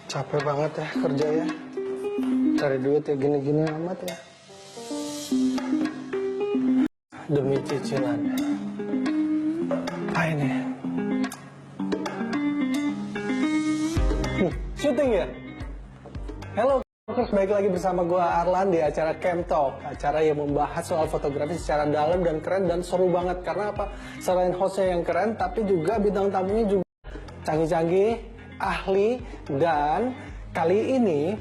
Capek banget ya kerja ya. Cari duit ya gini-gini amat ya. Demi cicilan. Ini. Syuting ya? Halo, baik lagi bersama gue Arlan di acara Camp Talk. Acara yang membahas soal fotografi secara dalam dan keren dan seru banget. Karena apa? Selain hostnya yang keren, tapi juga bintang tamunya juga canggih-canggih, ahli, dan kali ini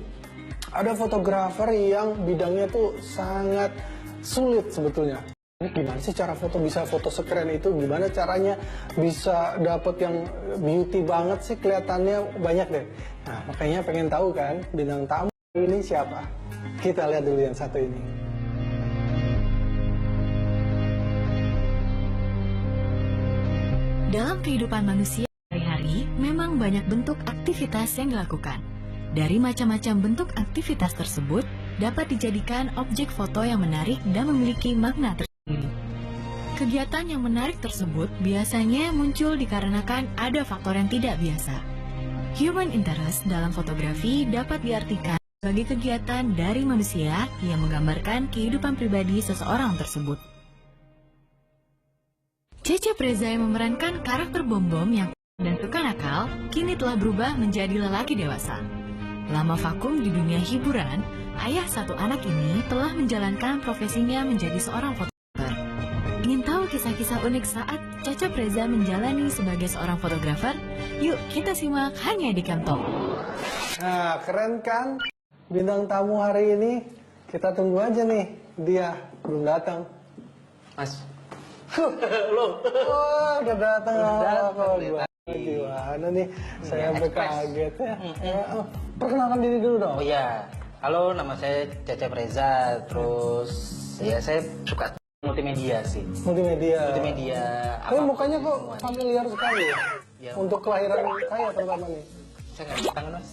ada fotografer yang bidangnya tuh sangat sulit sebetulnya. Ini gimana sih cara foto bisa foto sekeren itu? Gimana caranya bisa dapet yang beauty banget sih kelihatannya banyak deh. Nah makanya pengen tahu kan bintang tamu ini siapa? Kita lihat dulu yang satu ini. Dalam kehidupan manusia sehari-hari, memang banyak bentuk aktivitas yang dilakukan. Dari macam-macam bentuk aktivitas tersebut, dapat dijadikan objek foto yang menarik dan memiliki makna tersendiri. Kegiatan yang menarik tersebut biasanya muncul dikarenakan ada faktor yang tidak biasa. Human interest dalam fotografi dapat diartikan sebagai kegiatan dari manusia yang menggambarkan kehidupan pribadi seseorang tersebut. Cecep Reza yang memerankan karakter Bom-Bom yang dan suka nakal, kini telah berubah menjadi lelaki dewasa. Lama vakum di dunia hiburan, ayah satu anak ini telah menjalankan profesinya menjadi seorang fotografer. Ingin tahu kisah-kisah unik saat Cecep Reza menjalani sebagai seorang fotografer? Yuk kita simak hanya di Camp Talk. Nah keren kan bintang tamu hari ini? Kita tunggu aja nih, dia belum datang. Mas, Loh, oh, udah datang. Gimana nih? Saya berkaget ya. Perkenalkan diri dulu dong. Oh iya, halo, nama saya Cecep Reza. Terus ya saya suka multimedia sih. Multimedia. Tapi mukanya kok familiar sekali ya? Ya. Untuk kelahiran kaya terutama nih. Saya nggak tangan mas.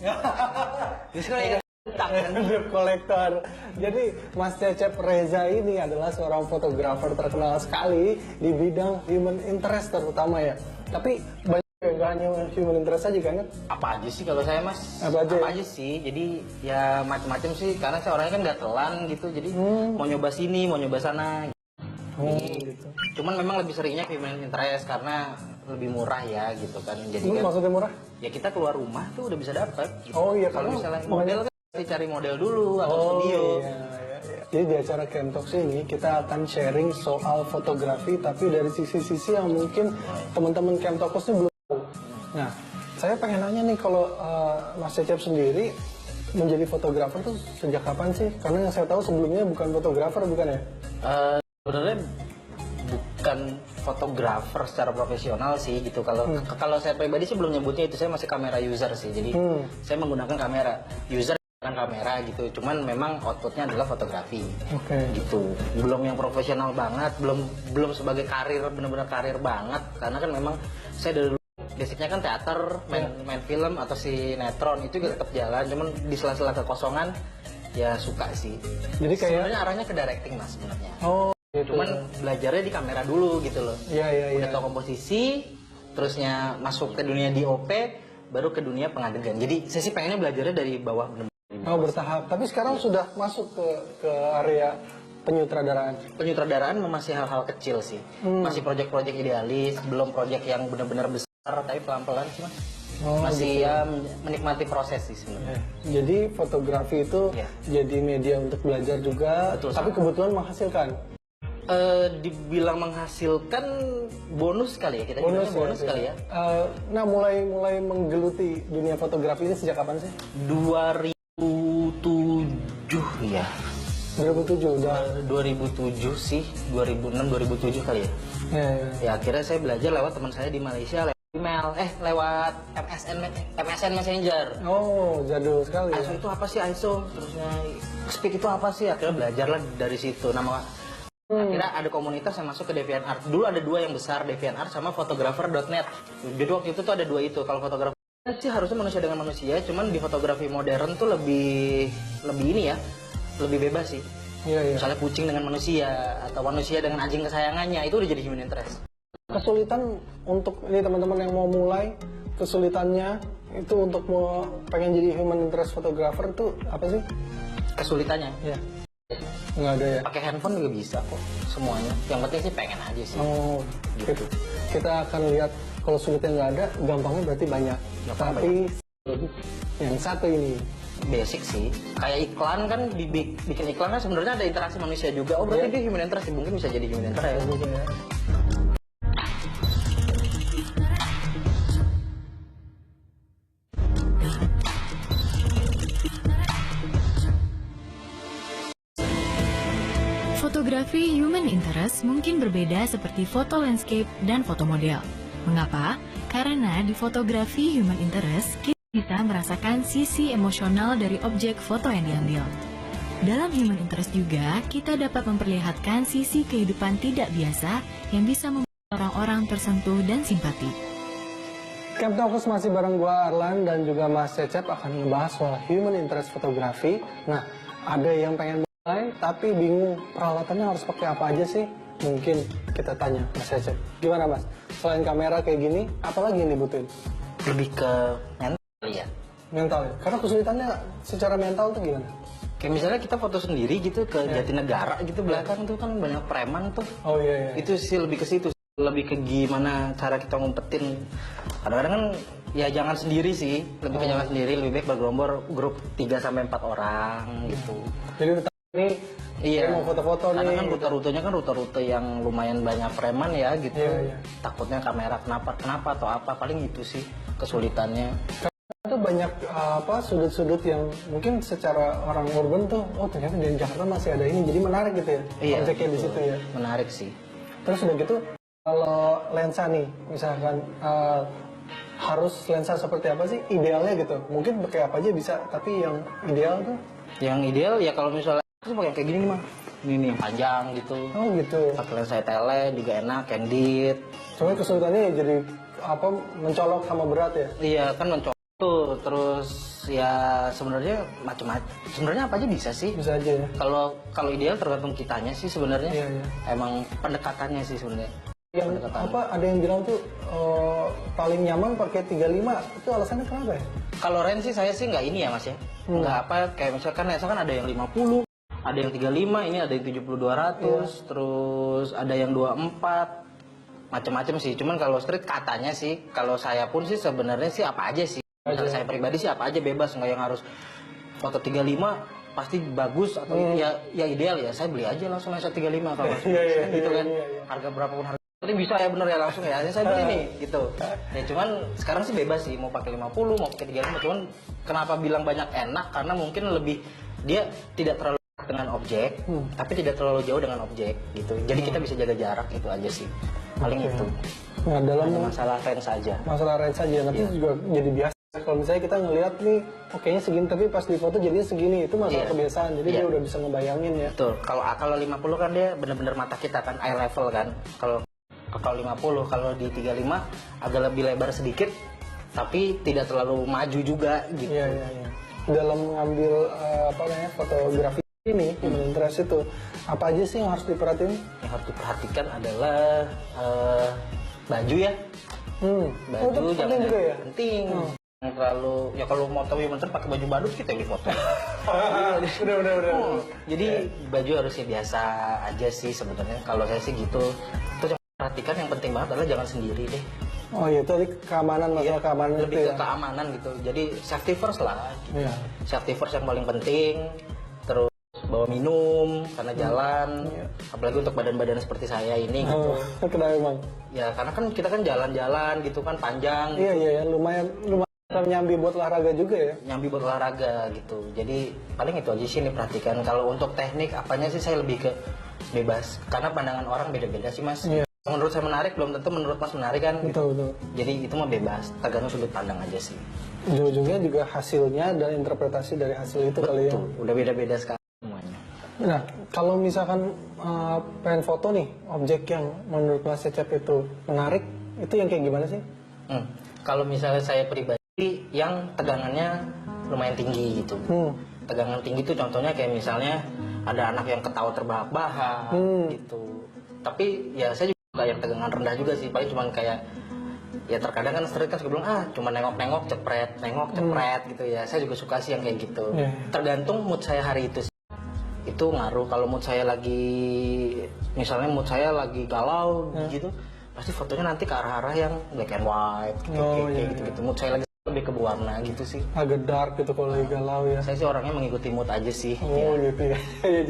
Justru ya tangan. Debt collector. Jadi Mas Cecep Reza ini adalah seorang fotografer terkenal sekali di bidang human interest terutama ya. Tapi banyak yang hanya human interest aja kan? Apa aja sih kalau saya mas? Apa aja sih? Jadi ya macam-macam sih. Karena saya orangnya kan nggak telan gitu. Jadi mau nyoba sini, mau nyoba sana. Gitu. Cuman memang lebih seringnya human interest karena lebih murah ya gitu kan. Jadi kan, maksudnya murah? ya kita keluar rumah tuh udah bisa dapat. Gitu. Oh iya, kalau karena misalnya model kan pasti cari model dulu atau studio. Iya. Jadi di acara Camp Talk ini kita akan sharing soal fotografi tapi dari sisi-sisi yang mungkin teman-teman Camp Talkers ini belum tahu. Nah, saya pengen nanya nih kalau Mas Cecep sendiri menjadi fotografer tuh sejak kapan sih? Karena yang saya tahu sebelumnya bukan fotografer bukan ya? Sebenarnya bukan fotografer secara profesional sih gitu. Kalau saya pribadi sih belum nyebutnya itu, saya masih kamera user sih. Jadi saya menggunakan kamera user dengan kamera gitu. Cuman memang outputnya adalah fotografi. Gitu. Belum yang profesional banget, belum sebagai karir, benar-benar karir banget. Karena kan memang saya dari dulu basicnya kan teater, main film atau sinetron itu juga tetap jalan. Cuman di sela-sela kekosongan ya suka sih. Jadi kayak sebenarnya arahnya ke directing mas sebenarnya. Gitu. Cuman belajarnya di kamera dulu gitu loh. Iya. Udah tahu komposisi, terusnya masuk ke dunia DOP, baru ke dunia pengadegan. Jadi saya sih pengennya belajarnya dari bawah benar-benar. Oh bertahap. Tapi sekarang sudah masuk ke area penyutradaraan. Penyutradaraan masih hal-hal kecil sih. Masih proyek-proyek idealis, belum proyek yang benar-benar besar, tapi pelan-pelan sih mas. Masih gitu. ya menikmati proses sih sebenarnya. Jadi fotografi itu jadi media untuk belajar juga, betul, tapi kebetulan menghasilkan. Dibilang menghasilkan bonus kali ya, kita bilangnya bonus kali ya. Nah mulai menggeluti dunia fotografi ini sejak kapan sih? 2007 ya. 2007 udah. 2007 sih, 2006 2007 kali ya. Ya akhirnya saya belajar lewat teman saya di Malaysia, lewat email, lewat MSN Messenger. Oh jadul sekali ISO ya. itu apa sih ISO? Terusnya speak itu apa sih? Akhirnya belajarlah dari situ. Akhirnya ada komunitas yang masuk ke DeviantArt. Dulu ada dua yang besar, DeviantArt sama Photographer.net. Jadi waktu itu tuh ada dua itu. Kalau fotografer sih harusnya manusia dengan manusia, cuman di fotografi modern tuh lebih ini ya, lebih bebas sih. Iya. Misalnya kucing dengan manusia atau manusia dengan anjing kesayangannya, itu udah jadi human interest. Kesulitan untuk ini teman-teman yang mau mulai, kesulitannya itu untuk mau pengen jadi human interest photographer itu apa sih? Kesulitannya Ya, nggak ada ya. pakai handphone juga bisa kok semuanya. Yang penting sih pengen aja sih. Oh, Gitu. kita akan lihat kalau sulitnya nggak ada, gampangnya berarti banyak. Gampang Tapi yang satu ini, Basic sih. Kayak iklan kan, bikin iklan kan sebenarnya ada interaksi manusia juga. Oh berarti Iya. dia human interest, mungkin bisa jadi human interest. Fotografi human interest mungkin berbeda seperti foto landscape dan foto model. Mengapa? Karena di fotografi human interest, kita bisa merasakan sisi emosional dari objek foto yang diambil. Dalam human interest juga, kita dapat memperlihatkan sisi kehidupan tidak biasa yang bisa membuat orang-orang tersentuh dan simpati. Camp Talkers masih bareng gua Arlan dan juga Mas Cecep akan membahas soal human interest fotografi. Nah, ada yang pengen mulai tapi bingung peralatannya harus pakai apa aja sih? Mungkin kita tanya Mas Cecep. Gimana Mas? Selain kamera kayak gini, apa lagi yang dibutuhin? Lebih ke mental ya. Mental ya? Karena kesulitannya secara mental tuh gimana? Kayak misalnya kita foto sendiri gitu ke Jatinegara gitu belakang tuh kan banyak preman tuh. Oh iya, iya. Itu sih lebih ke situ. Lebih ke gimana cara kita ngumpetin. Kadang-kadang kan ya jangan sendiri sih. Lebih ke jangan sendiri, lebih baik bergerombol grup 3-4 orang gitu. Jadi udah tahu nih, Iya. saya mau foto-foto nih. Karena kan rute-rutenya kan rute-rute yang lumayan banyak preman ya gitu. Iya, iya. Takutnya kamera kenapa atau apa, paling itu sih kesulitannya. Itu banyak sudut-sudut yang mungkin secara orang urban tuh, oh ternyata di Jakarta masih ada ini, jadi menarik gitu ya. Iya. Objeknya di betul. situ ya. Menarik sih. Terus udah gitu, kalau lensa nih, misalkan harus lensa seperti apa sih idealnya gitu? Mungkin pakai apa aja bisa, tapi yang ideal tuh, Yang ideal ya kalau misalnya aku pakai kayak gini nih mah. Ini nih yang panjang gitu. oh gitu. Pakai lensa tele juga enak, candid. Cuma kesulitannya ya jadi mencolok sama berat ya. Iya kan mencoba tuh, terus ya sebenarnya macam-macam. Sebenarnya apa aja bisa sih. Bisa aja ya. Kalau ideal tergantung kitanya sih sebenarnya. Iya, iya. Emang pendekatannya sih sebenarnya. Yang Pendekatan. ada yang bilang tuh paling nyaman pakai 35, itu alasannya kenapa ya? Kalau range sih saya sih nggak ini ya mas ya. Nggak apa kayak misalkan lensa kan ada yang 50, ada yang 35, ini ada yang 70-200, terus ada yang 24, macam-macam sih. Cuman kalau street katanya sih, kalau saya pun sih sebenarnya sih apa aja sih. Misalnya saya pribadi sih apa aja bebas, nggak yang harus foto 35 pasti bagus atau ya ideal ya. Saya beli aja langsung lensa 35 kalau gitu kan. Harga berapapun harga. Ini bisa ya bener ya langsung ya. Saya beli nih gitu. Ya cuman sekarang sih bebas sih mau pakai 50, mau pakai 35. Cuman kenapa bilang banyak enak karena mungkin lebih dia tidak terlalu dekat dengan objek, tapi tidak terlalu jauh dengan objek gitu. Jadi kita bisa jaga jarak itu aja sih. Paling itu. Nah dalam Hanya masalah range saja. masalah range saja, nanti juga jadi biasa. Kalau misalnya kita ngelihat nih, kayaknya segini, tapi pas di foto jadinya segini, itu masalah Iya. kebiasaan. Jadi Iya. dia udah bisa ngebayangin ya. Betul. Kalau 50 kan dia bener-bener mata kita kan eye level kan. Kalau 50, kalau di 35 agak lebih lebar sedikit, tapi tidak terlalu maju juga gitu. Iya, iya, iya. Dalam mengambil fotografi ini, human interest itu, apa aja sih yang harus diperhatiin? Yang harus diperhatikan adalah baju ya. Oh, Baju itu penting jangan juga ya? penting. Yang terlalu ya kalau mau tahu yang pakai baju badut kita yang foto. Udah. Jadi baju harusnya biasa aja sih sebenarnya. Kalau saya sih gitu. Terus yang perhatikan yang penting banget adalah jangan sendiri deh. Oh iya, tadi keamanan, masalah keamanan Lebih itu ke ya. keamanan gitu. Jadi safety first lah. Iya. Safety first yang paling penting. Terus bawa minum karena jalan. Apalagi untuk badan-badan seperti saya ini gitu. Oh, kenapa emang? Ya karena kan kita kan jalan-jalan gitu kan panjang. Iya, lumayan nyambi buat olahraga juga ya. Nyambi buat olahraga gitu. Jadi paling itu aja sih nih perhatikan. Kalau untuk teknik apanya sih saya lebih ke bebas. Karena pandangan orang beda-beda sih mas. Iya. Menurut saya menarik belum tentu menurut mas menarik kan. Betul. Jadi itu mah bebas. Tergantung sudut pandang aja sih. Ujung-ujungnya juga hasilnya dan interpretasi dari hasil itu kali ya. Tuh udah beda-beda sekarang semuanya. Nah, kalau misalkan pengen foto nih, objek yang menurut Mas Cecep itu menarik, itu yang kayak gimana sih? Kalau misalnya saya pribadi yang tegangannya lumayan tinggi gitu. Tegangan tinggi itu contohnya kayak misalnya ada anak yang ketawa terbahak-bahak gitu. Tapi ya saya juga nggak yang tegangan rendah juga sih, paling cuma kayak Ya terkadang kan street kan suka bilang cuma nengok-nengok cepret gitu ya. Saya juga suka sih yang kayak gitu. Tergantung mood saya hari itu sih. Itu ngaruh. Kalau mood saya misalnya mood saya lagi galau gitu, pasti fotonya nanti ke arah-arah yang black and white kayak gitu. Mood saya lagi lebih ke berwarna gitu sih. Agak dark gitu kalau lagi galau ya. Saya sih orangnya mengikuti mood aja sih. Oh gitu ya. Ya,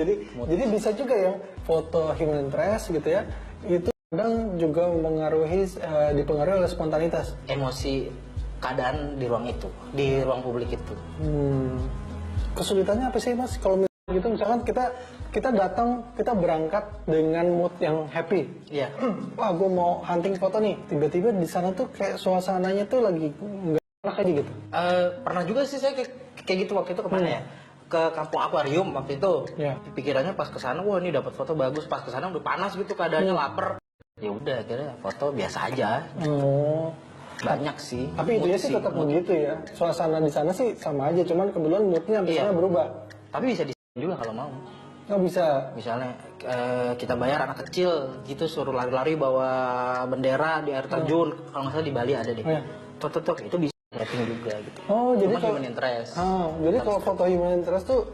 jadi bisa juga ya foto human interest gitu ya. Itu kadang juga dipengaruhi oleh spontanitas. Emosi keadaan di ruang itu, di ruang publik itu. Kesulitannya apa sih Mas? Kalau misalnya gitu, misalkan kita datang, kita berangkat dengan mood yang happy. Iya. Wah, gue mau hunting foto nih. Tiba-tiba di sana tuh kayak suasananya tuh lagi nggak enak aja gitu. Pernah juga sih saya kayak gitu waktu itu kemana ya? Ke kampung akuarium waktu itu. Pikirannya pas kesana, wah ini dapat foto bagus. Pas kesana udah panas gitu keadaannya, lapar. Ya udah, akhirnya foto biasa aja. Banyak sih. Tapi itu sih tetap begitu ya. Suasana di sana sih sama aja, cuman kebetulan moodnya misalnya berubah. Tapi bisa di juga kalau mau. Nggak bisa. Misalnya kita bayar anak kecil gitu, suruh lari-lari bawa bendera di air terjun. Kalau nggak salah di Bali ada deh. Tok itu bisa setting juga gitu. Oh, jadi kalau human interest. Jadi kalau foto human interest tuh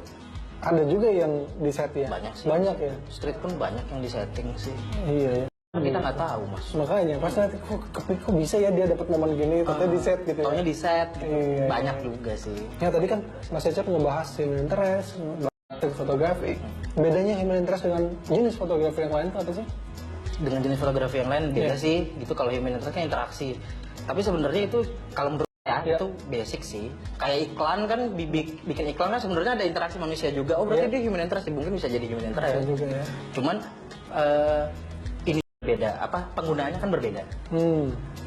ada juga yang di set ya. Banyak sih. Banyak ya. Street pun banyak yang di setting sih. Iya ya. Kita nggak tahu mas. Makanya pas nanti kok bisa ya dia dapat momen gini, tapi di set gitu. Taunya di set. Gitu. Iya, banyak juga sih. Ya tadi kan Mas Cecep ngebahas human interest, ngebahas fotografi. Bedanya human interest dengan jenis fotografi yang lain tuh apa sih? Dengan jenis fotografi yang lain beda sih. Gitu kalau human interest kan interaksi. Tapi sebenarnya itu kalau menurut saya itu basic sih. Kayak iklan kan bikin iklan kan sebenarnya ada interaksi manusia juga. Oh berarti dia human interest, mungkin bisa jadi human interest. Bisa juga ya. Cuman ini beda, penggunaannya kan berbeda.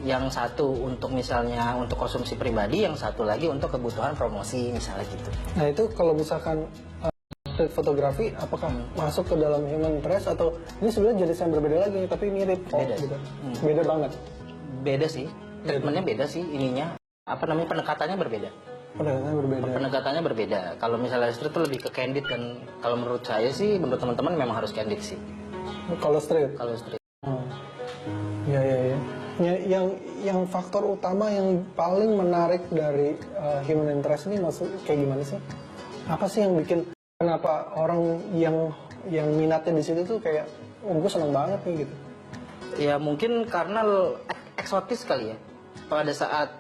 Yang satu untuk misalnya untuk konsumsi pribadi, yang satu lagi untuk kebutuhan promosi misalnya gitu. Nah itu kalau misalkan street fotografi, apakah masuk ke dalam human interest atau ini sebenarnya jenis yang berbeda lagi tapi mirip? Beda. Gitu. Beda banget. Beda sih. Treatmentnya beda sih ininya. Pendekatannya berbeda. Pendekatannya berbeda. Kalau misalnya street itu lebih ke candid, dan kalau menurut saya sih, menurut teman-teman memang harus candid sih. Kalau street. Ya. Yang faktor utama yang paling menarik dari human interest ini maksud kayak gimana sih? Apa sih yang bikin kenapa orang yang minatnya di situ tuh kayak gue seneng banget nih gitu? Ya mungkin karena eksotis kali ya. Pada saat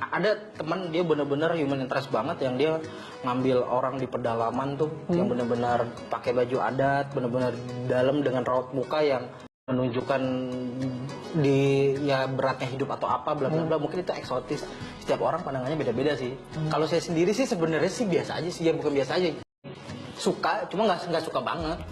ada teman dia benar-benar human interest banget, yang dia ngambil orang di pedalaman tuh, yang benar-benar pakai baju adat, benar-benar dalam dengan raut muka yang menunjukkan beratnya hidup atau apa bla bla bla. Mungkin itu eksotis. Setiap orang pandangannya beda-beda sih. Kalau saya sendiri sih sebenarnya sih biasa aja sih, ya bukan biasa aja. Suka, cuma nggak suka banget.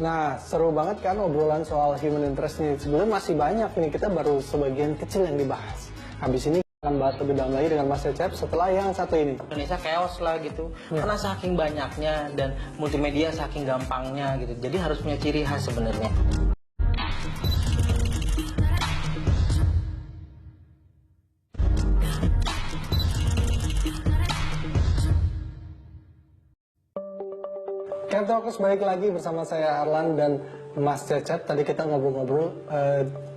Nah, seru banget kan obrolan soal human interest nih. Sebenarnya masih banyak nih, kita baru sebagian kecil yang dibahas. Habis ini kita akan bahas lebih dalam lagi dengan Mas Cecep setelah yang satu ini. Indonesia chaos lah gitu, karena saking banyaknya dan multimedia saking gampangnya gitu. Jadi harus punya ciri khas sebenarnya. Talkers balik lagi bersama saya Arlan dan Mas Cecep. Tadi kita ngobrol-ngobrol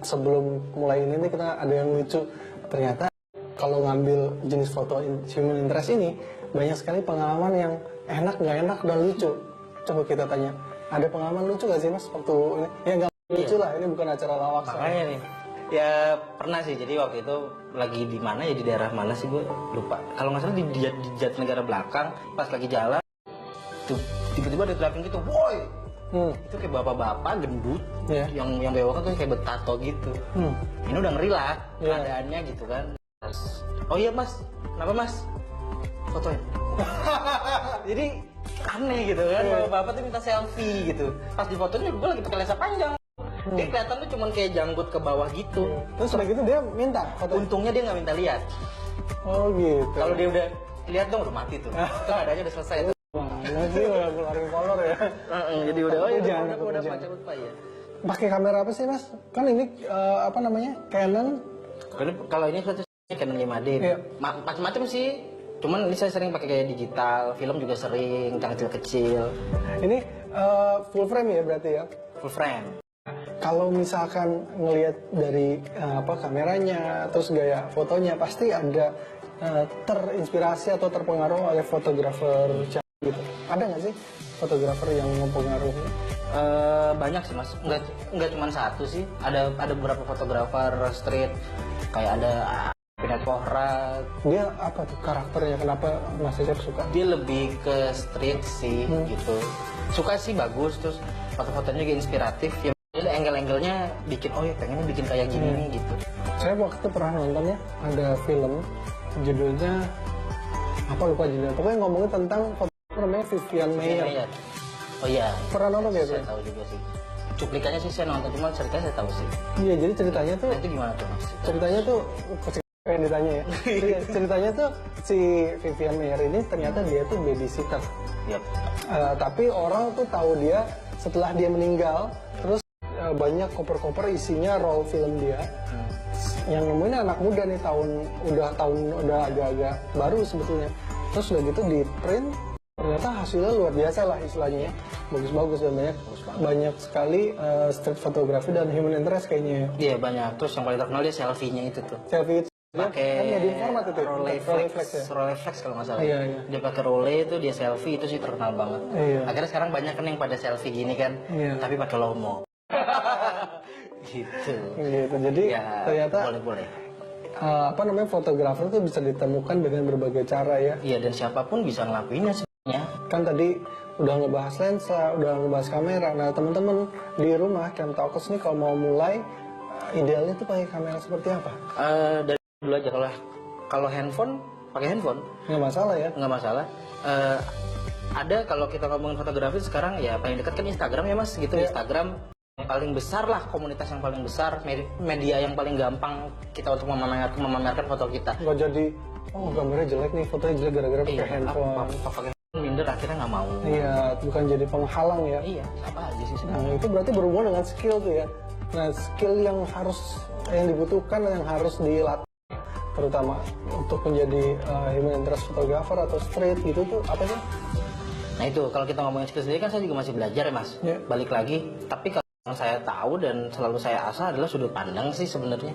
sebelum mulai ini kita ada yang lucu. Ternyata kalau ngambil jenis foto human interest ini banyak sekali pengalaman yang enak, nggak enak, dan lucu. Coba kita tanya, ada pengalaman lucu gak sih Mas waktu ini? Ya nggak lucu lah, ini bukan acara lawak. Makanya nih, ya pernah sih. Jadi waktu itu lagi di mana ya, di daerah mana sih gue lupa. Kalau nggak salah di Jatinegara belakang, pas lagi jalan tuh tiba-tiba ada teriakin gitu, boy. Itu kayak bapak-bapak gendut, yang bewok tuh kayak betato gitu. Ini udah ngeri lah keadaannya gitu kan. Oh iya mas, kenapa mas? Fotonya. Jadi aneh gitu kan, bapak-bapak tuh minta selfie gitu. Pas di fotonya gue lagi pakai lensa panjang. Dia kelihatan tuh cuman kayak janggut ke bawah gitu. Terus udah gitu dia minta foto. Untungnya dia nggak minta lihat. Oh gitu. Kalau dia udah lihat dong udah mati tuh. Itu keadaannya udah selesai tuh. Lagi udah keluarin kolor ya. Jadi udah udah macam apa ya. Pakai kamera apa sih Mas? Kan ini apa namanya? Canon. Kalau ini Canon 5D. Macam-macam sih. Cuman ini saya sering pakai kayak digital, film juga sering, yang kecil-kecil. Ini full frame ya berarti ya? Full frame. kalau misalkan ngelihat dari kameranya, terus gaya fotonya, pasti ada terinspirasi atau terpengaruh oleh fotografer gitu. Ada nggak sih fotografer yang mempengaruhi? Banyak sih mas, nggak cuma satu sih. Ada beberapa fotografer street, kayak ada Pinat Pohra. Dia apa tuh karakternya? Kenapa Mas Cecep suka? Dia lebih ke street sih gitu. Suka sih, bagus, terus foto-fotonya juga inspiratif. Ya angle-angle-nya bikin, oh ya pengennya bikin kayak gini nih gitu. Saya waktu itu pernah nonton ya, ada film judulnya apa lupa judulnya. Pokoknya ngomongin tentang fotografer namanya Vivian Maier. Oh iya. Pernah nonton ya? Saya tahu juga sih. Cuplikannya sih saya nonton, cuma ceritanya saya tahu sih. Iya, jadi ceritanya tuh. Nah, itu gimana tuh mas? Ceritanya tuh pengen ditanya ya. Ceritanya tuh si Vivian Maier ini ternyata dia tuh babysitter. Yap. Tapi orang tuh tahu dia setelah dia meninggal, terus banyak koper-koper isinya roll film dia. Yang nemuin anak muda nih, udah agak-agak baru sebetulnya. Terus udah gitu di print, ternyata hasilnya luar biasa lah istilahnya, bagus-bagus dan banyak sekali street photography dan human interest kayaknya. Iya banyak. Terus yang paling terkenal dia selfie-nya itu tuh. Selfie itu Pakai kan medium format itu, Rolleiflex ya. Rolleiflex kalau nggak salah. Iya, iya. Dia pakai rolle itu, dia selfie itu sih terkenal banget. Iya. Akhirnya sekarang banyak kan yang pada selfie gini kan, Iya. tapi pakai Lomo. Gitu. Gitu. Jadi Ya, ternyata boleh. fotografer tuh bisa ditemukan dengan berbagai cara ya. Iya, dan siapapun bisa ngelakuinnya sebenarnya. Kan tadi udah ngebahas lensa, udah ngebahas kamera. Nah teman-teman di rumah Camtalkers nih kalau mau mulai, idealnya tuh pakai kamera seperti apa? Dari dulu aja, kalau handphone, pakai handphone Nggak masalah ya? nggak masalah. Ada, kalau kita ngomongin fotografi sekarang ya paling dekat kan Instagram ya mas, gitu. Iya. Instagram yang paling besar lah, komunitas yang paling besar, media yang paling gampang kita untuk memamerkan foto kita. Nggak jadi, oh gambarnya jelek nih, fotonya jelek gara-gara pakai handphone. Apa pakai handphone minder, akhirnya nggak mau. Iya, bukan jadi penghalang ya. Iya, apa aja sih Nah, sebenarnya. itu berarti berhubungan dengan skill tuh ya. Nah, skill yang dibutuhkan, yang harus dilatih, terutama untuk menjadi human interest photographer atau street gitu tuh apa sih? Nah itu, kalau kita ngomongin skill sendiri kan saya juga masih belajar ya mas. Iya. Balik lagi, tapi kalau yang saya tahu dan selalu saya asah adalah sudut pandang sih sebenarnya.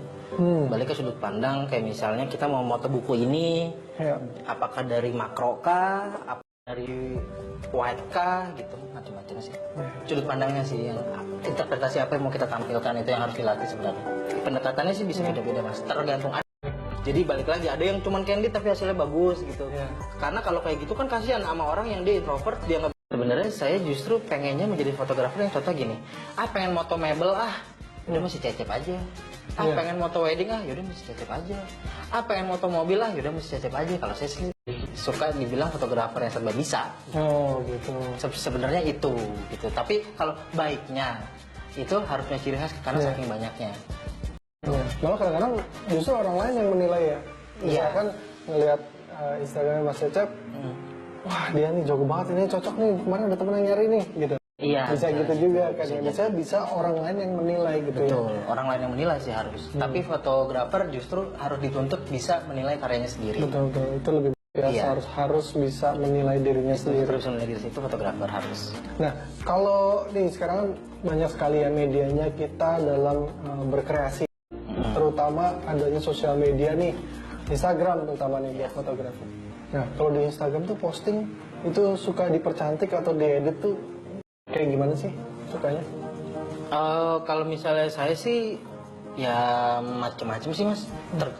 Balik ke sudut pandang, kayak misalnya kita mau moto buku ini, Ya. apakah dari makro kah, apa dari wide kah, gitu, macam-macam sih. Sudut pandangnya sih, yang interpretasi apa yang mau kita tampilkan itu yang harus dilatih sebenarnya. Pendekatannya sih bisa beda-beda mas, tergantung. Jadi balik lagi, ada yang cuman candid tapi hasilnya bagus gitu. Karena kalau kayak gitu kan kasihan sama orang yang dia introvert, dia nggak. Sebenarnya saya justru pengennya menjadi fotografer yang contoh gini, pengen moto mebel udah masih cecep aja. Pengen moto wedding yaudah masih cecep aja. Pengen moto mobil yaudah masih cecep aja. Kalau saya sih suka dibilang fotografer yang serba bisa. Oh gitu. Sebenarnya itu gitu. Tapi kalau baiknya itu harus punya ciri khas karena saking banyaknya. Ya. Malah kadang-kadang justru orang lain yang menilai ya. Misalkan ngelihat Instagramnya Mas Cecep, wah dia nih jago banget, ini cocok nih, kemarin ada temen yang nyari nih, gitu. Iya. Bisa gitu juga kan, bisa orang lain yang menilai gitu. Betul, Ya. orang lain yang menilai sih harus. Tapi fotografer justru harus dituntut bisa menilai karyanya sendiri. Betul, itu lebih biasa, Iya. harus bisa menilai dirinya sendiri. Terus menilai diri itu fotografer harus. Nah, kalau nih sekarang banyak sekali ya medianya kita dalam berkreasi, terutama adanya sosial media nih, Instagram terutama nih buat fotografi. Nah, kalau di Instagram tuh posting itu suka dipercantik atau diedit tuh kayak gimana sih sukanya? Kalau misalnya saya sih ya macam-macam sih mas.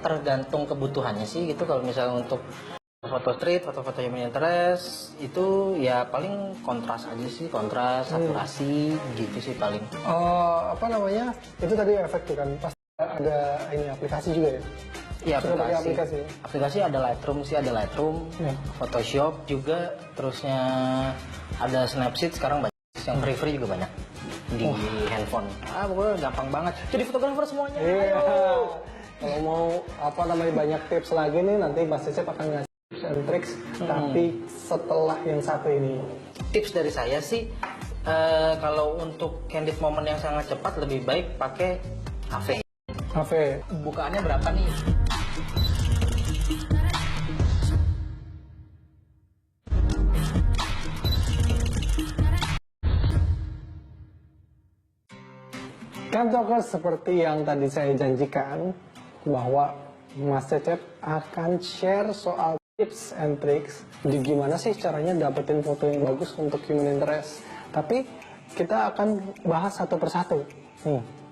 Tergantung kebutuhannya sih gitu. Kalau misalnya untuk foto street, foto-foto human interest itu ya paling kontras aja sih, kontras, saturasi gitu sih paling. Apa namanya? Itu tadi efek tuh kan, pasti ada ini aplikasi juga ya? Iya, Sudah pakai aplikasi. Aplikasi ada Lightroom sih, ada Lightroom, Ya. Photoshop juga, terusnya ada Snapseed sekarang banyak, yang free juga banyak di handphone. Pokoknya gampang banget. Jadi fotografer semuanya. Iya. Ayo. Kalau mau banyak tips lagi nih, nanti Mas Cecep akan ngasih tips and tricks, tapi setelah yang satu ini. Tips dari saya sih, kalau untuk candid moment yang sangat cepat lebih baik pakai HP. HP. Bukaannya berapa nih? Camtalkers, seperti yang tadi saya janjikan bahwa Mas Cecep akan share soal tips and tricks di gimana sih caranya dapetin foto yang bagus untuk human interest. Tapi kita akan bahas satu persatu.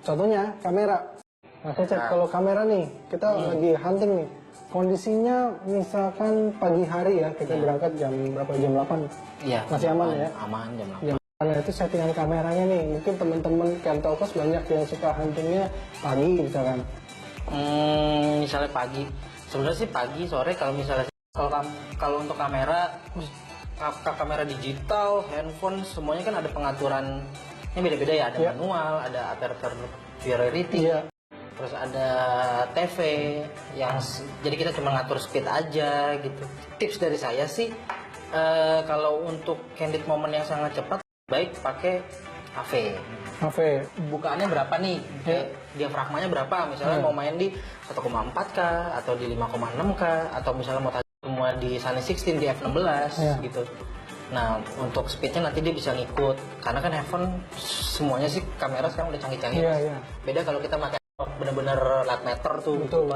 Contohnya kamera. Mas Cecep, kalau kamera nih, kita lagi hunting nih. Kondisinya misalkan pagi hari ya, kita berangkat jam berapa? Jam 8? Iya. Masih aman ya? Aman jam 8. Nah itu settingan kameranya nih, mungkin teman-teman Camtalkers banyak yang suka huntingnya pagi misalkan. Misalnya pagi, sebenarnya sih pagi, sore kalau misalnya kalau untuk kamera digital, handphone semuanya kan ada pengaturannya beda-beda ya, ada manual, ada aperture priority, terus ada TV yang jadi kita cuma ngatur speed aja gitu. Tips dari saya sih kalau untuk candid moment yang sangat cepat baik pakai AV. AV. Bukaannya berapa nih? Diafragmanya berapa? Misalnya mau main di 1,4K atau di 5,6K atau misalnya mau semua di Sunny 16 di f16 gitu. Nah, untuk speednya nanti dia bisa ngikut. Karena kan handphone semuanya sih kamera sekarang udah canggih-canggih. Beda kalau kita pakai benar-benar light meter tuh. Betul.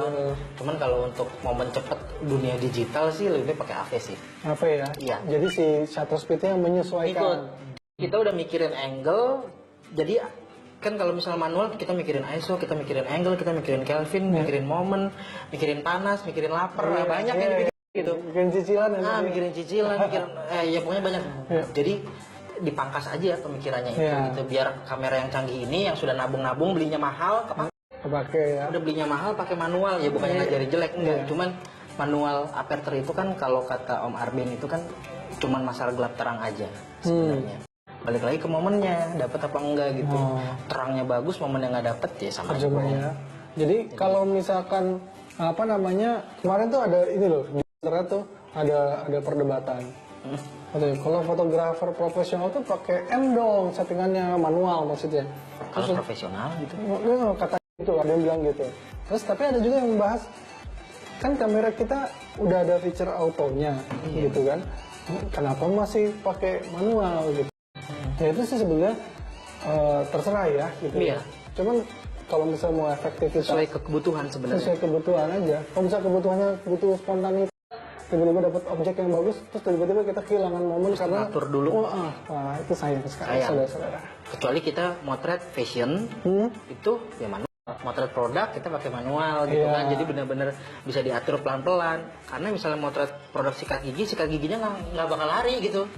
Cuman kalau untuk momen cepet dunia digital sih lebih baik pakai AV sih. AV ya? Iya. Jadi si shutter speednya yang menyesuaikan. Kita udah mikirin angle, jadi kan kalau misalnya manual kita mikirin ISO, kita mikirin angle, kita mikirin Kelvin, mikirin momen, mikirin panas, mikirin lapar, banyak yang dipikirin gitu. Mikirin cicilan ya? Mikirin cicilan, mikirin ya pokoknya banyak. Jadi dipangkas aja pemikirannya itu gitu, biar kamera yang canggih ini yang sudah nabung-nabung belinya mahal, kepake ya. Udah belinya mahal pakai manual ya, bukannya ngajarin jelek enggak, cuman manual aperture itu kan kalau kata Om Arben itu kan cuman masalah gelap terang aja sebenarnya. Balik lagi ke momennya, dapat apa enggak gitu. Terangnya bagus, momennya nggak dapet ya sama aja. Jadi kalau misalkan apa namanya, kemarin tuh ada ini loh di internet tuh ada perdebatan. Kalau fotografer profesional tuh pakai M dong, settingannya manual maksudnya. Kalau profesional gitu. Kata itu ada yang bilang gitu. Terus tapi ada juga yang membahas kan kamera kita udah ada feature autonya gitu kan. Kenapa masih pakai manual gitu? Ya itu sih sebenarnya terserah ya gitu. Iya. Cuman kalau misalnya mau efektivitas sesuai kebutuhan sebenarnya. Sesuai kebutuhan aja. Kalau misalnya kebutuhannya butuh spontanitas, tiba-tiba dapat objek yang bagus, terus tiba-tiba kita kehilangan momen karena atur dulu. Wah itu sayang sekali saudara-saudara. Kecuali kita motret fashion, itu ya manual. Motret produk kita pakai manual gitu kan, jadi benar-benar bisa diatur pelan-pelan. Karena misalnya motret produk sikat giginya nggak bakal lari gitu.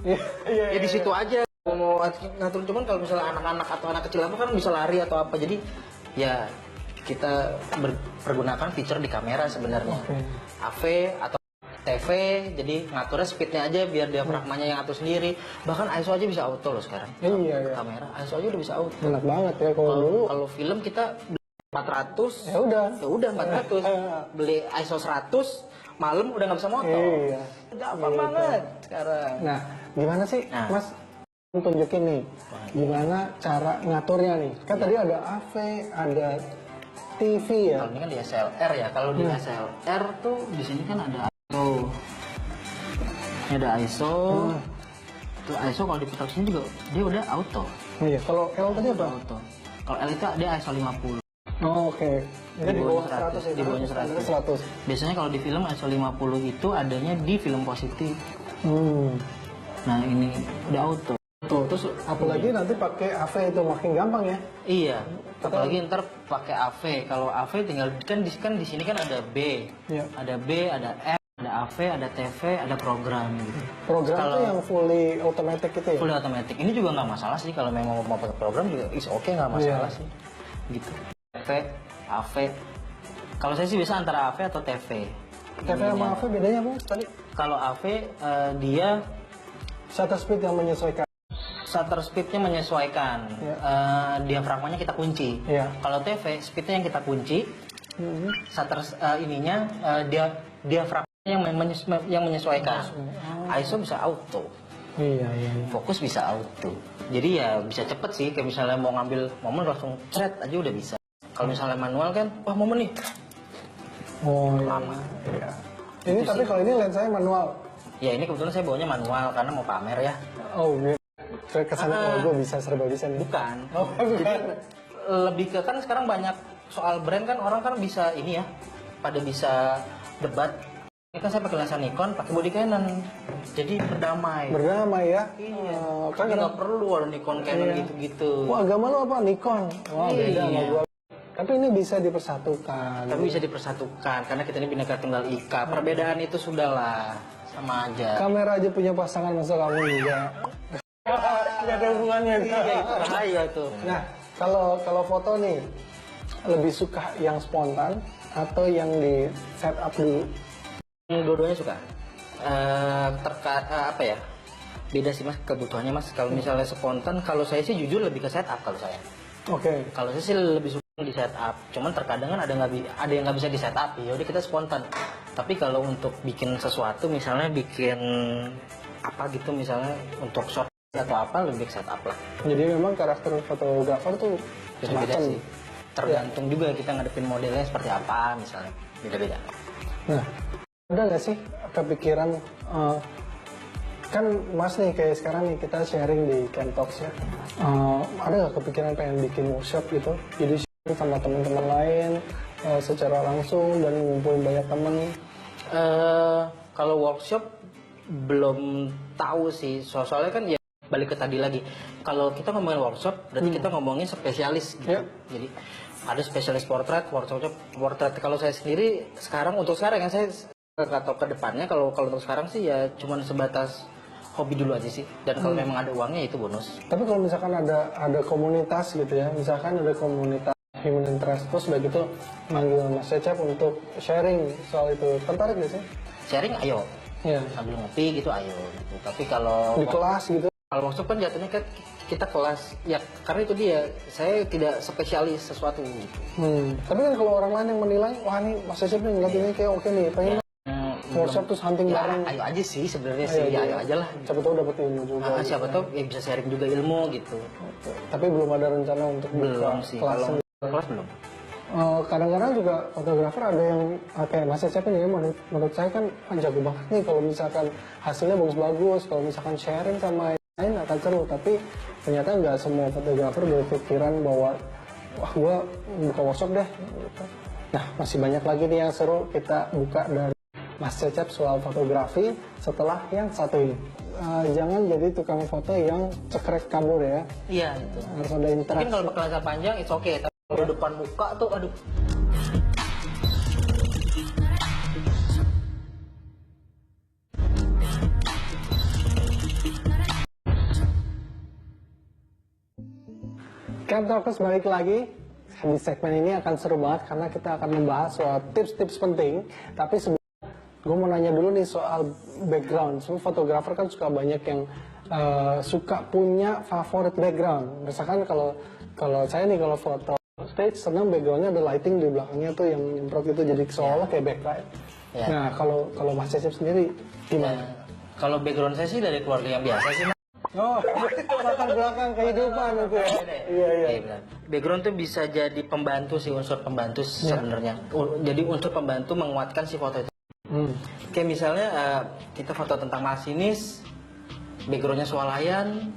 Ya di situ aja mau ngatur. Cuman kalau misalnya anak-anak atau anak kecil apa kan bisa lari atau apa, jadi ya kita pergunakan feature di kamera sebenarnya. AV atau TV, jadi ngaturnya speednya aja biar diafragmanya yang atur sendiri. Bahkan ISO aja bisa auto loh sekarang. Kamera ISO aja udah bisa auto. Enak banget ya kalau dulu. Kalau film kita 400 ya udah 400 beli ISO 100 malam udah nggak bisa moto. Gampang banget sekarang. Nah gimana sih Mas tunjukin nih gimana cara ngaturnya nih, kan tadi ada AV, ada TV ya. Kalau ini kan di SLR ya, kalau di SLR tuh di sini kan ada ISO, ini ada ISO. Tuh ISO kalau diputar sini juga dia udah auto. Iya, kalau L tadi apa? Auto. Kalau L itu dia ISO 50. Oke. Di bawah 100 ya. Di bawahnya 100. Biasanya kalau di film ISO 50 itu adanya di film positif. Nah, ini udah auto. Terus apalagi nanti pakai AV itu makin gampang ya? Iya. Apalagi ntar pakai AV. Kalau AV tinggal kan di sini kan ada B. Ada B, ada F, ada AV, ada TV, ada program gitu. Program itu yang fully automatic gitu ya? Fully automatic. Ini juga nggak masalah sih kalau memang mau pakai program juga is oke, nggak masalah sih. Gitu. TV, AV. Kalau saya sih biasa antara AV atau TV. TV sama AV bedanya apa tadi? Kalau AV dia shutter speed yang menyesuaikan. Shutter speednya menyesuaikan. Diafragmanya kita kunci. Kalau TV speednya yang kita kunci. Shutter ininya diafragmanya yang menyesuaikan. ISO bisa auto. Iya. Fokus bisa auto. Jadi ya bisa cepet sih. Kayak misalnya mau ngambil momen langsung thread aja udah bisa. Kalau misalnya manual kan, wah momen nih. Lama. Iya. Ini itu tapi sih. Kalau ini lensanya manual. Ya ini kebetulan saya bawanya manual karena mau pamer ya. Saya kesana gue bisa serba bisa nih. Bukan. Bukan. Jadi lebih ke kan sekarang banyak soal brand kan orang kan bisa ini ya, pada bisa debat. Ini kan saya pakai lensa Nikon, pakai body Canon, jadi berdamai. Berdamai ya. Iya, kan kan nggak perlu ada Nikon Canon gitu-gitu. Wah, agama lo apa? Nikon. Wah, beda sama Iya. gua. Tapi ini bisa dipersatukan. Tapi bisa dipersatukan karena kita ini Bhinneka Tunggal Ika. Perbedaan itu sudahlah sama aja. Kamera aja punya pasangan, masa kamu juga. Nggak ada hubungannya. Iya, itu bahaya tuh. Nah, kalau foto nih, lebih suka yang spontan atau yang di set up dulu? Dua-duanya suka. Apa ya? Beda sih mas kebutuhannya mas. Kalau misalnya spontan, kalau saya sih jujur lebih ke setup kalau saya. Oke. Kalau saya sih lebih suka di setup. Cuman terkadang kan ada yang nggak bisa di setup. Ya udah kita spontan. Tapi kalau untuk bikin sesuatu, misalnya bikin apa gitu, misalnya untuk shot atau apa, lebih ke setup lah. Jadi memang karakter fotografer tuh Beda-beda macam. sih. Tergantung juga kita ngadepin modelnya seperti apa misalnya. Beda-beda. Nah, ada nggak sih kepikiran kan Mas nih kayak sekarang nih kita sharing di Camtalks ya, ada nggak kepikiran pengen bikin workshop gitu, jadi sharing sama teman-teman lain secara langsung dan ngumpulin banyak temen? Kalau workshop belum tahu sih, soalnya kan ya balik ke tadi lagi. Kalau kita ngomongin workshop, berarti kita ngomongin spesialis gitu. Ya. Jadi ada spesialis portrait, portrait. Kalau saya sendiri untuk sekarang yang saya nggak tahu ke depannya. Kalau untuk sekarang sih ya cuman sebatas hobi dulu aja sih. Dan kalau memang ada uangnya itu bonus. Tapi kalau misalkan ada komunitas gitu ya, misalkan ada komunitas human interest, terus udah gitu manggil Mas Cecep untuk sharing soal itu, tertarik gak sih? Sharing ayo, Iya. sambil ngopi gitu ayo. Gitu. Tapi kalau Di kelas gitu? Kalau workshop kan jatuhnya kan kita kelas, ya karena itu dia, saya tidak spesialis sesuatu gitu. Tapi kan kalau orang lain yang menilai, wah nih Mas Cecep nih ngeliat ini kayak oke nih, pengen workshop terus hunting Ya, bareng. ayo aja sih sebenarnya sih, ya, ayo aja lah. Siapa tahu dapat ilmu juga. Siapa tahu ya bisa sharing juga ilmu gitu. Tapi belum ada rencana untuk Belum buka sih, kelas. kalau kelas belum. Kadang-kadang juga fotografer ada yang kayak Mas Cecep ini ya, menurut saya kan jago banget nih kalau misalkan hasilnya bagus-bagus, kalau misalkan sharing sama yang lain akan seru. Tapi ternyata nggak semua fotografer berpikiran bahwa wah gua buka workshop deh. Nah masih banyak lagi nih yang seru kita buka dari Mas Cecep soal fotografi setelah yang satu ini. Jangan jadi tukang foto yang cekrek kabur ya. Iya itu. Harus ada interaksi. Mungkin kalau berkelasa panjang it's okay, tapi kalau depan muka tuh aduh. Camtalkers balik lagi. Di segmen ini akan seru banget karena kita akan membahas soal tips-tips penting. Tapi sebelum gue mau nanya dulu nih soal background. Semua fotografer kan suka banyak yang suka punya favorit background. Misalkan kalau saya nih kalau foto stage senang backgroundnya ada lighting di belakangnya tuh yang nyemprot gitu jadi seolah kayak backlight. Ya. Nah kalau Mas Cecep sendiri gimana? Kalau background saya sih dari keluarga yang biasa sih. Oh, latar belakang kehidupan itu ya. Iya, iya. Benar. Background tuh bisa jadi pembantu sih, unsur pembantu sebenarnya. Jadi unsur pembantu menguatkan si foto itu. Kayak misalnya kita foto tentang masinis, backgroundnya swalayan,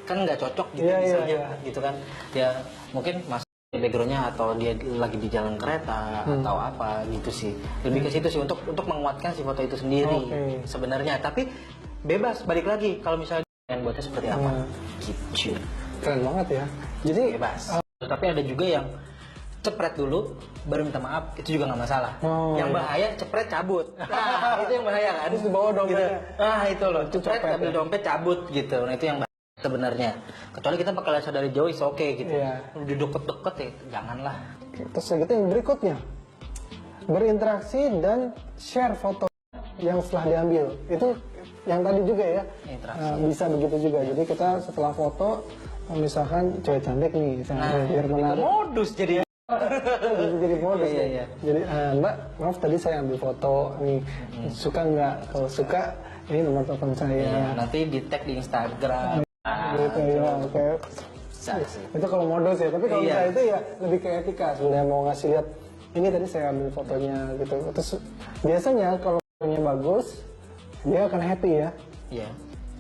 kan nggak cocok gitu Iya, misalnya, iya. gitu kan? Ya mungkin mas backgroundnya atau dia lagi di jalan kereta atau apa gitu sih. Lebih ke situ sih untuk menguatkan si foto itu sendiri sebenarnya. Tapi bebas balik lagi kalau misalnya yang buatnya seperti apa, gitu. Keren banget ya. Jadi Bebas. Tapi ada juga yang cepret dulu baru minta maaf, itu juga nggak masalah. Yang bahaya cepret cabut. Nah, itu yang bahaya kan. Terus dibawa dompetnya. Gitu. Itu loh, cepret copet ambil ya. dompet cabut gitu. Nah, itu yang bahaya sebenarnya. Kecuali kita pakai lensa dari jauh is oke gitu. Iya. Udah deket-deket ya, janganlah. Terus gitu yang berikutnya berinteraksi dan share foto yang setelah diambil. Itu yang tadi juga ya. Interaksi. Bisa begitu juga. Jadi kita setelah foto misalkan cewek cantik nih, biar menarik. Modus jadi. Jadi modus. Iya, ya. iya. Jadi Mbak, maaf tadi saya ambil foto nih. Suka nggak? Kalau suka ini nomor telepon saya. Iya, nanti di tag di Instagram. Gitu ya. Oke. Bisa sih. Itu kalau modus ya, tapi kalau Iya. misalnya itu ya lebih ke etika. Sebenarnya mau ngasih lihat ini tadi saya ambil fotonya gitu. Terus biasanya kalau fotonya bagus, dia akan happy ya. Iya.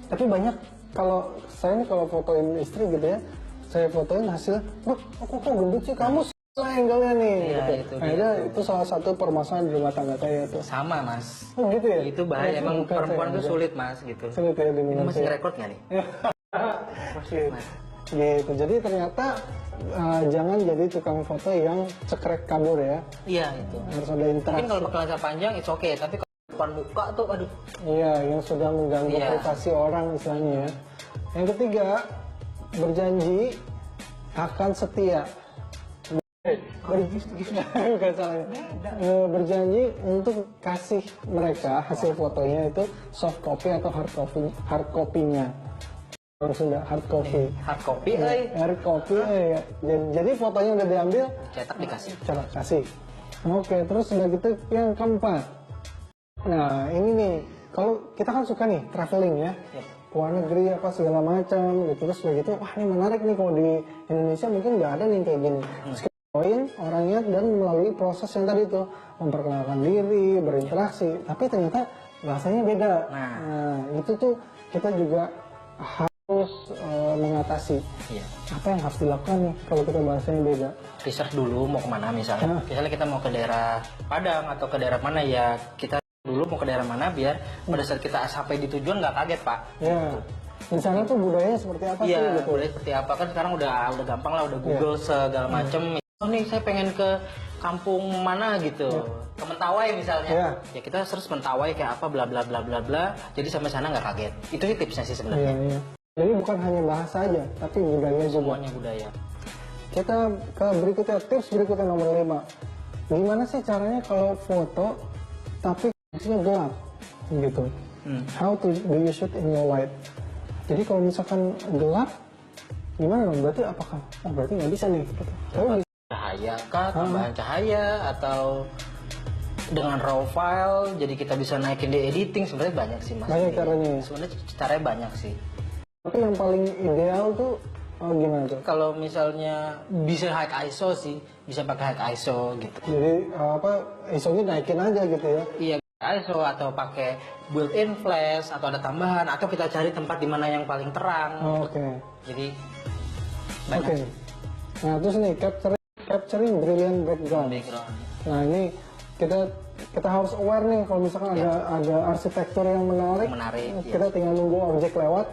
Tapi banyak kalau saya nih kalau fotoin istri gitu ya, saya fotoin hasilnya, wah kok gendut sih kamu salah angle-nya nih. Iya, gitu. itu dia. Akhirnya itu salah satu permasalahan di rumah tangga saya tuh. Sama mas. Oh gitu ya? Itu bahaya, emang Bukan perempuan saya tuh aja. sulit mas gitu. Sulit ya Ini diminati. masih ngerekord nggak nih? Gitu. Jadi ternyata jangan jadi tukang foto yang cekrek kabur ya. Iya itu. Harus ada Mungkin interaksi. kalau berkelancar panjang it's okay, tapi kalau depan muka tuh aduh. Iya, yang sudah mengganggu Iya. privasi orang misalnya ya. Yang ketiga, berjanji akan setia. Bukan salah. Berjanji untuk kasih mereka hasil fotonya itu soft copy atau hard copy-nya. Orang Sunda hard copy. Hard copy, eh. Hard copy, ya. Jadi fotonya udah diambil, Cetak dikasih. coba kasih. Oke, terus udah gitu yang keempat. Nah, ini nih, kalau kita kan suka nih traveling ya, ke luar negeri apa segala macam gitu, terus udah gitu, wah ini menarik nih kalau di Indonesia mungkin nggak ada nih kayak gini. Terus kita join orangnya dan melalui proses yang tadi tuh memperkenalkan diri, berinteraksi, tapi ternyata bahasanya beda. Nah, itu tuh kita juga harus mengatasi. Iya. Apa yang harus dilakukan nih kalau kita bahasanya beda? Research dulu mau kemana misalnya. Misalnya kita mau ke daerah Padang atau ke daerah mana ya kita dulu mau ke daerah mana biar pada saat kita sampai di tujuan nggak kaget pak. Ya, di sana tuh budayanya seperti apa sih Iya, gitu? boleh seperti apa kan sekarang udah gampang lah, udah Google segala macem. Oh nih saya pengen ke kampung mana gitu, ke Mentawai misalnya. Iya. Ya kita search Mentawai kayak apa bla bla bla bla bla. Jadi sampai sana nggak kaget. Itu sih tipsnya sih Iya, sebenarnya. iya. Jadi bukan hanya bahasa aja, tapi budaya juga. Semuanya budaya. Kita ke berikutnya, tips berikutnya nomor 5. Gimana sih caranya kalau foto tapi kondisinya gelap gitu? How to do you shoot in low light? Jadi kalau misalkan gelap, gimana dong? Berarti apakah? Oh berarti nggak bisa nih. Gitu. Tapi bisa. Cahaya kah, tambahan cahaya atau dengan raw file, jadi kita bisa naikin di editing. Sebenarnya banyak sih mas. Banyak caranya ya? Sebenarnya caranya banyak sih. Tapi yang paling ideal tuh gimana tuh? Kalau misalnya bisa high ISO sih, bisa pakai high ISO gitu. Jadi ISO-nya naikin aja gitu ya? Iya, ISO atau pakai built-in flash atau ada tambahan atau kita cari tempat di mana yang paling terang. Oh, oke. Jadi Oke. banyak Nah terus nih capturing brilliant background. background. Nah ini kita harus aware nih kalau misalkan ada arsitektur yang menarik. Kita tinggal nunggu objek lewat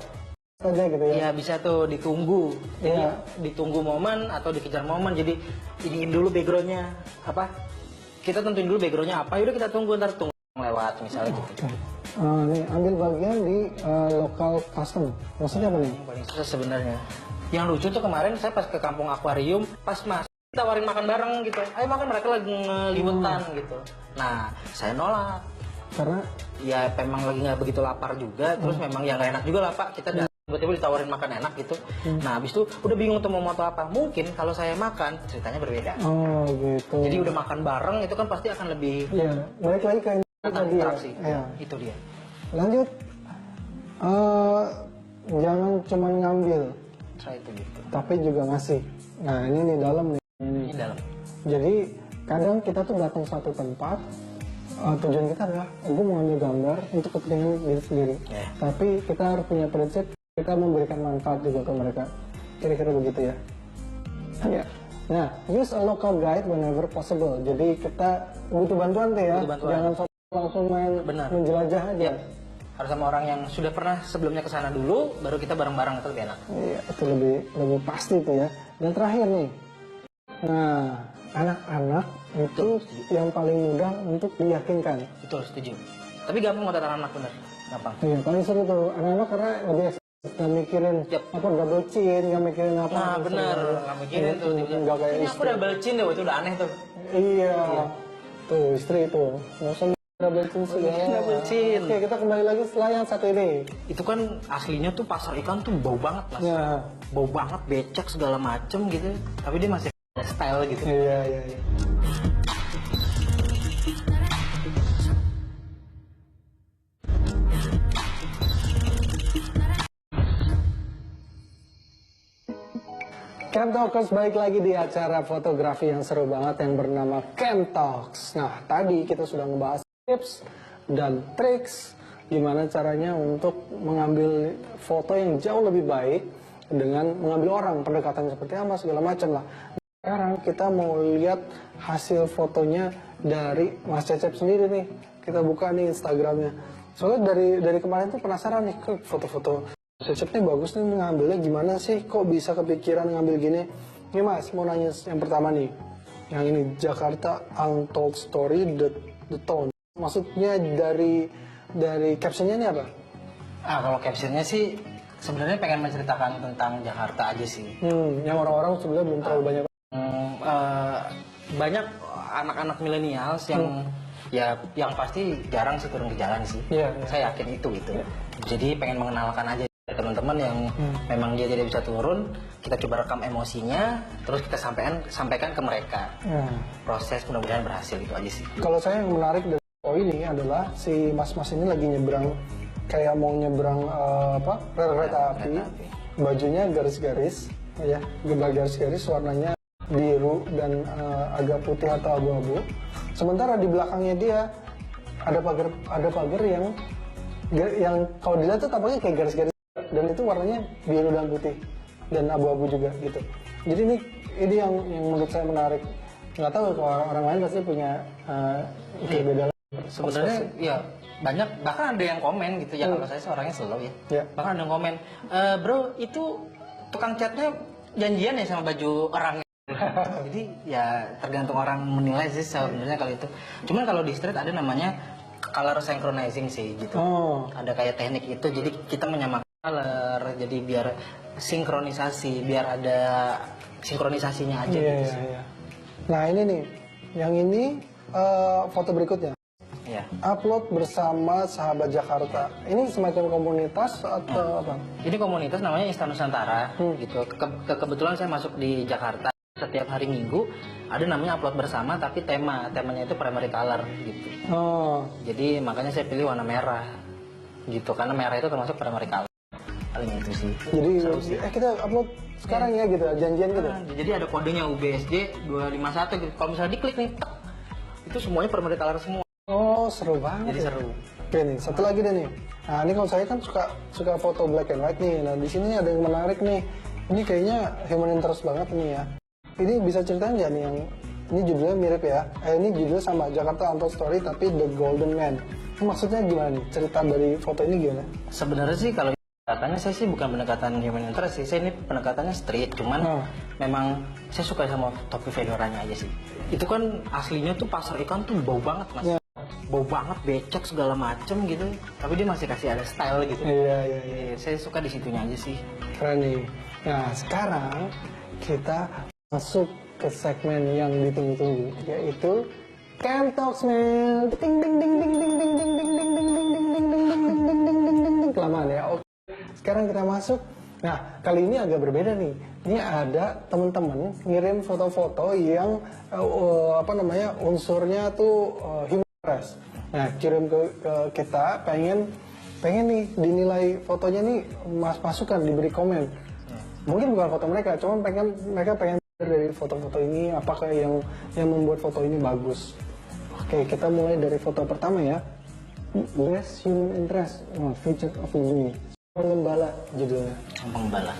saja gitu ya. Iya bisa tuh ditunggu. Jadi Iya. ditunggu momen atau dikejar momen. Jadi iniin dulu backgroundnya apa? Kita tentuin dulu backgroundnya apa. Yaudah kita tunggu ntar tunggu lewat misalnya gitu. Nih ambil bagian di local custom. Maksudnya apa nih? Yang paling susah sebenarnya. Yang lucu tuh kemarin saya pas ke kampung akuarium, pas mas tawarin makan bareng gitu. Ayo makan, mereka lagi ngelimutan gitu. Nah saya nolak. Karena Ya memang lagi nggak begitu lapar juga. Terus memang ya nggak enak juga lah pak. Kita tiba-tiba ditawarin makan enak gitu. Nah habis itu udah bingung tuh mau moto apa. Mungkin kalau saya makan ceritanya berbeda. gitu. Jadi udah makan bareng itu kan pasti akan lebih Iya, balik lagi ke ini tadi ya. interaksi. Iya. Itu dia. Lanjut. Jangan cuma ngambil, Saya itu gitu. tapi juga ngasih. Nah ini nih dalam nih. Ini dalam. Jadi kadang kita tuh datang satu tempat, tujuan kita adalah gue mau ambil gambar untuk kepentingan diri sendiri. Tapi kita harus punya prinsip kita memberikan manfaat juga ke mereka. Kira-kira begitu ya. Ya. Nah, use a local guide whenever possible. Jadi kita butuh bantuan tuh ya. Butuh bantuan. Jangan langsung main menjelajah aja. Harus sama orang yang sudah pernah sebelumnya ke sana dulu, baru kita bareng-bareng itu lebih enak. Iya, itu lebih pasti tuh ya. Dan terakhir nih. Nah, anak-anak itu yang paling mudah untuk diyakinkan. Betul, setuju. Tapi gampang motret anak bener, gampang. Iya, paling seru tuh anak-anak karena lebih nggak mikirin apa double chin, nggak mikirin apa. Nah bener, nggak mikirin tuh. Nggak kayak Ini aku istri. double chin deh, itu udah aneh tuh. Iya. Tuh istri tuh, nggak usah double chin segala. double chin. Oke, kita kembali lagi setelah yang satu ini. Itu kan aslinya tuh pasar ikan tuh bau banget mas. Ya. Bau banget, becek segala macem gitu. Tapi dia masih ada style gitu. Iya. Camp Talkers balik lagi di acara fotografi yang seru banget yang bernama Camp Talks. Nah, tadi kita sudah ngebahas tips dan triks gimana caranya untuk mengambil foto yang jauh lebih baik dengan mengambil orang, pendekatan seperti apa segala macam lah. Sekarang kita mau lihat hasil fotonya dari Mas Cecep sendiri nih. Kita buka nih Instagramnya. Soalnya dari kemarin tuh penasaran nih, kok foto-foto Cecep nih bagus nih, ngambilnya gimana sih? Kok bisa kepikiran ngambil gini? Nih Mas, mau nanya yang pertama nih. Yang ini, Jakarta Untold Story, The Tone. Maksudnya dari captionnya ini apa? Kalau captionnya sih sebenarnya pengen menceritakan tentang Jakarta aja sih. Yang orang-orang sebenarnya belum terlalu banyak. Banyak anak-anak milenials yang yang pasti jarang sih turun ke jalan sih. Iya, iya. Saya yakin itu gitu. Jadi pengen mengenalkan aja teman-teman yang memang dia tidak bisa turun, kita coba rekam emosinya, terus kita sampaikan ke mereka. Proses mudah-mudahan berhasil, itu aja sih. Kalau saya yang menarik dari foto ini adalah si mas-mas ini lagi nyebrang, kayak mau nyebrang rel kereta api, bajunya garis-garis, ya, garis-garis warnanya biru dan agak putih atau abu-abu. Sementara di belakangnya dia ada pagar yang kalau dilihat tuh tampaknya kayak garis-garis, dan itu warnanya biru dan putih dan abu-abu juga gitu. Jadi ini yang menurut saya menarik. Nggak tahu kalau orang lain pasti punya beda. Sebenarnya ya banyak, bahkan ada yang komen gitu ya, kalau saya sih orangnya slow ya. Bahkan ada yang komen, bro itu tukang catnya janjian ya sama baju orang. Jadi ya tergantung orang menilai sih sebenarnya kalau itu. Cuman kalau di street ada namanya color synchronizing sih gitu. Ada kayak teknik itu, jadi kita menyamakan color, jadi biar sinkronisasi, biar ada sinkronisasinya aja gitu sih. Iya. Nah ini nih, yang ini foto berikutnya. Iya. Upload bersama Sahabat Jakarta. Ini semacam komunitas atau apa? Ini komunitas namanya Insta Nusantara gitu. Kebetulan saya masuk di Jakarta. Setiap hari Minggu ada namanya upload bersama, tapi temanya itu primary color gitu. Jadi makanya saya pilih warna merah gitu, karena merah itu termasuk primary color. Paling itu sih. Jadi seru sih. kita upload sekarang ya gitu, janjian gitu. Jadi ada kodenya UBSJ 251 gitu. Kalau misalnya diklik nih, tek, itu semuanya primary color semua. Seru banget. Jadi seru. Oke nih, satu lagi deh nih. Nah ini kalau saya kan suka foto black and white nih. Nah di sini ada yang menarik nih. Ini kayaknya human interest banget nih ya. Ini bisa ceritain nggak nih yang ini judulnya mirip ya? Ini judulnya sama, Jakarta Untold Story tapi The Golden Man. Ini maksudnya gimana nih? Cerita dari foto ini gimana? Sebenarnya sih kalau pendekatannya saya sih bukan pendekatan human interest sih. Saya ini pendekatannya street, cuman memang saya suka sama topi fedoranya aja sih. Itu kan aslinya tuh pasar ikan tuh bau banget mas. Bau banget, becek segala macem gitu. Tapi dia masih kasih ada style gitu. Iya. Saya suka di situnya aja sih. Keren nih. Nah sekarang kita masuk ke segmen yang ditunggu-tunggu, yaitu Cam Talks man. Ding ding ding ding ding ding ding ding ding ding ding ding ding ding ding ding ding. Kelamaan ya. Oke. Sekarang kita masuk. Nah, kali ini agak berbeda nih. Ini ada teman-teman ngirim foto-foto yang unsurnya tuh human interest. Nah, kirim ke kita, pengen nih dinilai fotonya nih, masukkan, diberi komen. Mungkin bukan foto mereka, cuma mereka pengen dari foto-foto ini apakah yang membuat foto ini bagus. Oke, kita mulai dari foto pertama ya. Best Human Interest, Featured of the Day. Pengembala judulnya. Pengembala.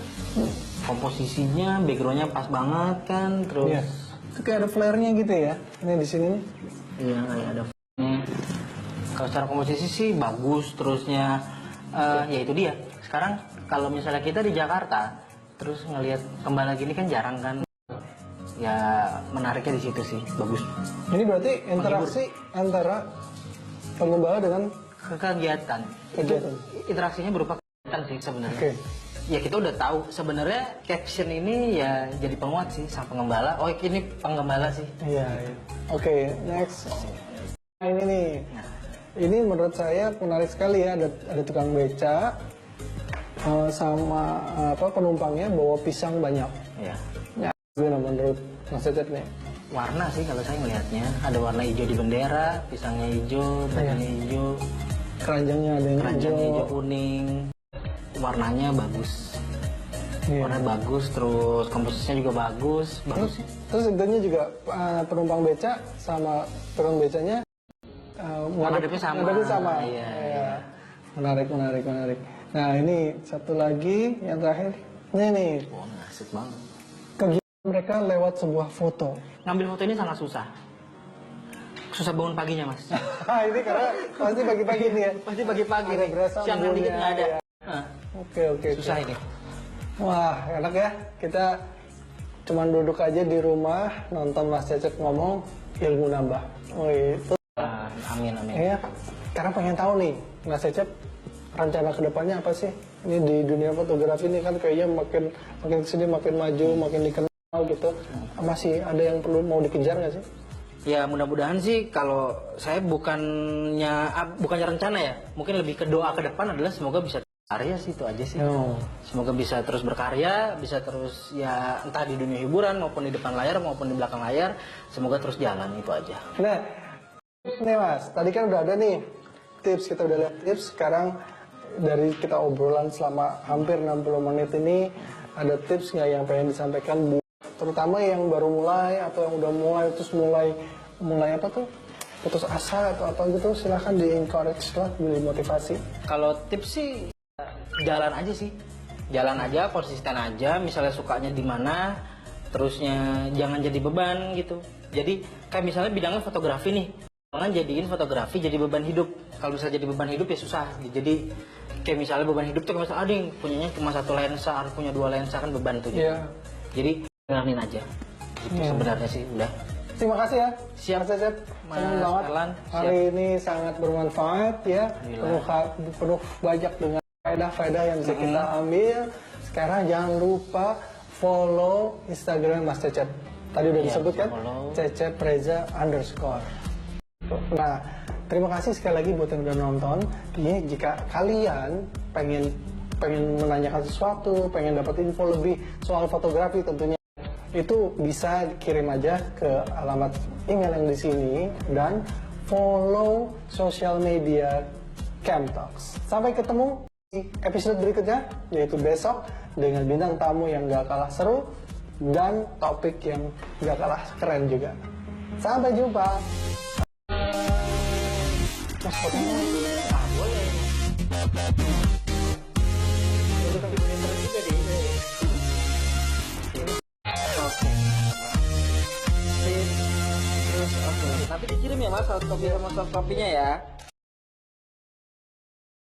Komposisinya, backgroundnya pas banget kan, terus. Itu kayak ada flare-nya gitu ya. Ini di sini nih. Iya, kayak ada flare-nya. Kalau secara komposisi sih bagus, terusnya ya itu dia. Sekarang kalau misalnya kita di Jakarta, terus ngelihat pengembala gini kan jarang kan. Ya menariknya di situ sih, bagus. Ini berarti interaksi antara pengembala dengan kegiatan. Itu interaksinya berupa kegiatan sih sebenarnya. Ya kita udah tahu sebenarnya caption ini ya jadi penguat sih sang pengembala. Oh ini pengembala sih. Iya. Oke, next. Nah, ini nih. Ini menurut saya menarik sekali ya. Ada tukang beca sama penumpangnya bawa pisang banyak. Iya. Gimana menurut Mas Cecep nih? Warna sih kalau saya melihatnya, ada warna hijau di bendera, pisangnya hijau, bajunya hijau, keranjangnya ada yang hijau kuning, warnanya bagus. Warna bagus, terus komposisinya juga bagus sih. Terus intinya juga penumpang beca sama tukang becanya ngadepnya sama. Iya. Menarik. Nah ini satu lagi yang terakhir. Ini nih, Wah, asik banget. kegiatan mereka lewat sebuah foto. Ngambil foto ini sangat susah. Susah bangun paginya, Mas. Ini karena pasti pagi-pagi nih ya. Pasti pagi-pagi Ada nih. berasa Siang dan dikit embunnya, nggak ada. ya. Nah, Oke. susah ini. Wah, enak ya. Kita cuman duduk aja di rumah, nonton Mas Cecep ngomong, ilmu nambah. Oh itu. Amin. Ya, karena pengen tahu nih, Mas Cecep rencana kedepannya apa sih? Ini di dunia fotografi ini kan kayaknya makin kesini makin maju, makin dikenal gitu. Masih ada yang perlu mau dikejar nggak sih? Ya mudah-mudahan sih kalau saya bukannya rencana ya, mungkin lebih ke doa ke depan adalah semoga bisa karya sih, itu aja sih. Semoga bisa terus berkarya, bisa terus ya entah di dunia hiburan maupun di depan layar maupun di belakang layar, semoga terus jalan, itu aja. Nah, nih Mas, tadi kan udah ada nih tips, kita udah lihat tips. Sekarang dari kita obrolan selama hampir 60 menit ini, ada tips nggak yang pengen disampaikan buat terutama yang baru mulai atau yang udah mulai terus mulai apa tuh putus asa atau apa gitu, silahkan di encourage lah, beri motivasi. Kalau tips sih jalan aja sih, jalan aja, konsisten aja. Misalnya sukanya di mana, terusnya jangan jadi beban gitu. Jadi kayak misalnya bidangnya fotografi nih, jangan jadiin fotografi jadi beban hidup. Kalau bisa jadi beban hidup ya susah. Jadi kayak misalnya beban hidup tuh kayak misalnya ada yang punyanya cuma satu lensa, harus punya 2 lensa, kan beban tuh. Iya. Jadi jalanin aja. Gitu sebenarnya sih udah. Terima kasih ya. Siap. Mas Cecep. Mas Senang banget. Erlan, Hari ini sangat bermanfaat ya. Penuh banyak dengan faedah-faedah yang bisa kita ambil. Sekarang jangan lupa follow Instagram Mas Cecep. Tadi udah disebut kan? Cecep Reza _ Nah, terima kasih sekali lagi buat yang udah nonton. Ini jika kalian pengen menanyakan sesuatu, pengen dapat info lebih soal fotografi tentunya, itu bisa kirim aja ke alamat email yang di sini dan follow sosial media Camtalks. Sampai ketemu di episode berikutnya, yaitu besok dengan bintang tamu yang gak kalah seru dan topik yang gak kalah keren juga. Sampai jumpa. Mas fotonya Boleh. Oke. Terus oke. Nanti dikirim ya Mas soft copy sama soft copy-nya ya.